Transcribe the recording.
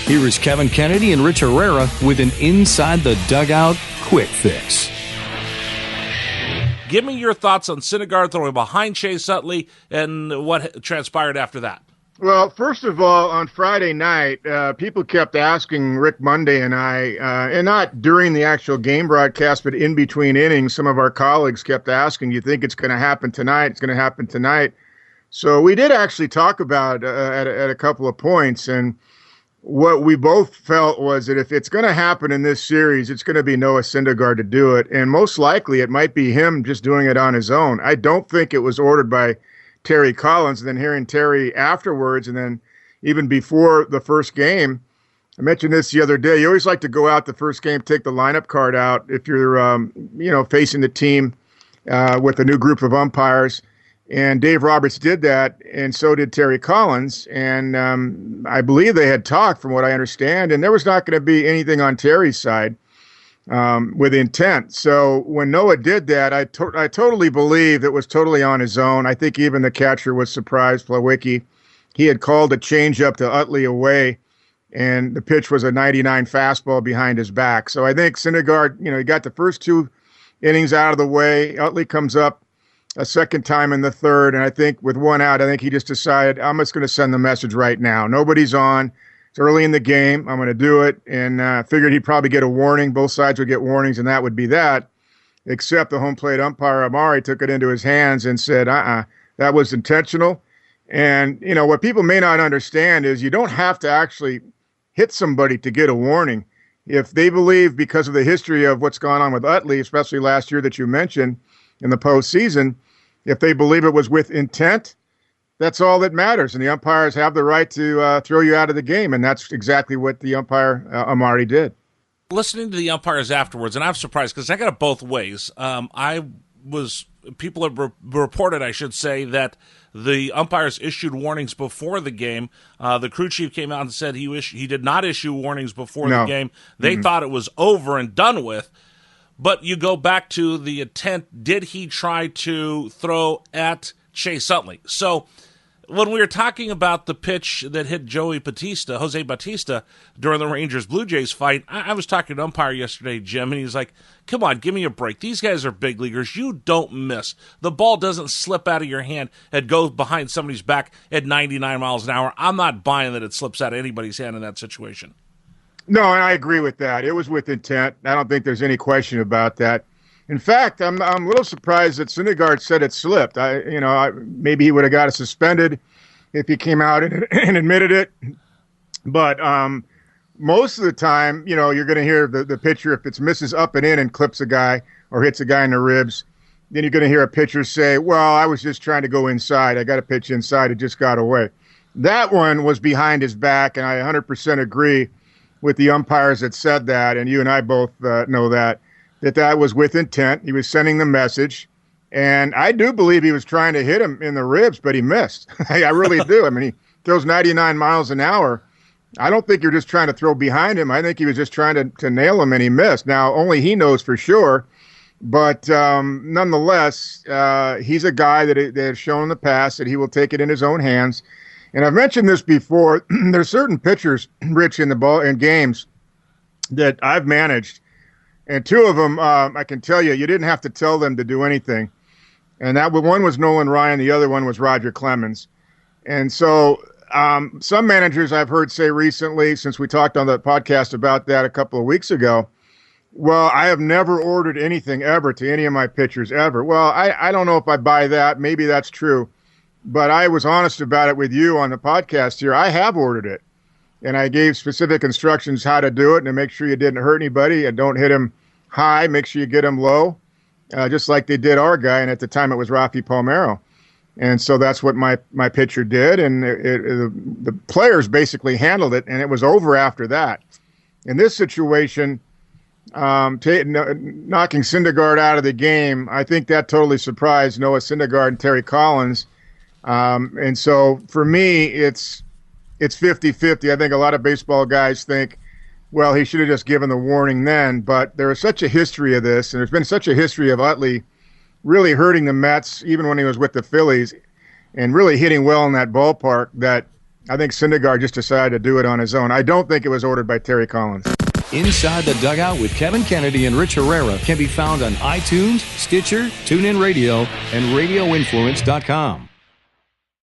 Here is Kevin Kennedy and Rich Herrera with an Inside the Dugout quick fix. Give me your thoughts on Snydergaard throwing behind Chase Utley and what transpired after that. Well, first of all, on Friday night, people kept asking Rick Monday and I, and not during the actual game broadcast, but in between innings, some of our colleagues kept asking, "You think it's going to happen tonight? It's going to happen tonight." So we did actually talk about at a couple of points, and what we both felt was that if it's going to happen in this series, it's going to be Noah Snydergaard to do it. And most likely it might be him just doing it on his own. I don't think it was ordered by Terry Collins. And then hearing Terry afterwards, and then even before the first game, I mentioned this the other day, you always like to go out the first game, take the lineup card out if you're, facing the team with a new group of umpires. And Dave Roberts did that, and so did Terry Collins. And I believe they had talked, from what I understand, and there was not going to be anything on Terry's side with intent. So when Noah did that, I totally believe it was totally on his own. I think even the catcher was surprised, Plawecki. He had called a changeup to Utley away, and the pitch was a 99 fastball behind his back. So I think Snydergaard, he got the first two innings out of the way. Utley comes up a second time in the third, and I think with one out, I think he just decided, I'm just going to send the message right now. Nobody's on. It's early in the game. I'm going to do it, and figured he'd probably get a warning. Both sides would get warnings, and that would be that, except the home plate umpire, Amari, took it into his hands and said, that was intentional. And, what people may not understand is you don't have to actually hit somebody to get a warning. If they believe, because of the history of what's gone on with Utley, especially last year that you mentioned in the postseason, if they believe it was with intent, that's all that matters. And the umpires have the right to throw you out of the game. And that's exactly what the umpire, Amari, did. Listening to the umpires afterwards, and I'm surprised because I got it both ways. People have reported, I should say, that the umpires issued warnings before the game. The crew chief came out and said he did not issue warnings before the game. They thought it was over and done with. But you go back to the intent. Did he try to throw at Chase Utley? So when we were talking about the pitch that hit Jose Bautista, during the Rangers-Blue Jays fight, I was talking to umpire yesterday, Jim, and he's like, come on, give me a break. These guys are big leaguers. You don't miss. The ball doesn't slip out of your hand and go behind somebody's back at 99 miles an hour. I'm not buying that it slips out of anybody's hand in that situation. No, and I agree with that. It was with intent. I don't think there's any question about that. In fact, I'm a little surprised that Snydergaard said it slipped. Maybe he would have got it suspended if he came out and admitted it. But most of the time, you're going to hear the pitcher, if it misses up and in and clips a guy or hits a guy in the ribs, then you're going to hear a pitcher say, well, I was just trying to go inside. I got a pitch inside. It just got away. That one was behind his back, and I 100% agree with the umpires that said that, and you and I both know that was with intent. He was sending the message, and I do believe he was trying to hit him in the ribs, but he missed. I really do. I mean, he throws 99 miles an hour. I don't think you're just trying to throw behind him. I think he was just trying to nail him, and he missed. Now, only he knows for sure, but nonetheless, he's a guy that has shown in the past that he will take it in his own hands. And I've mentioned this before. There's certain pitchers, Rich, in games that I've managed, and two of them, I can tell you didn't have to tell them to do anything. And that one was Nolan Ryan, the other one was Roger Clemens. And so some managers I've heard say recently, since we talked on the podcast about that a couple of weeks ago, well, I have never ordered anything ever to any of my pitchers ever. Well, I don't know if I buy that. Maybe that's true. But I was honest about it with you on the podcast here. I have ordered it, and I gave specific instructions how to do it and to make sure you didn't hurt anybody and don't hit him high. Make sure you get him low, just like they did our guy, and at the time it was Rafi Palmeiro. And so that's what my pitcher did, and the players basically handled it, and it was over after that. In this situation, knocking Snydergaard out of the game, I think that totally surprised Noah Snydergaard and Terry Collins. And so for me, it's 50-50. I think a lot of baseball guys think, well, he should have just given the warning then. But there is such a history of this, and there's been such a history of Utley really hurting the Mets, even when he was with the Phillies, and really hitting well in that ballpark, that I think Syndergaard just decided to do it on his own. I don't think it was ordered by Terry Collins. Inside the Dugout with Kevin Kennedy and Rich Herrera can be found on iTunes, Stitcher, TuneIn Radio, and RadioInfluence.com.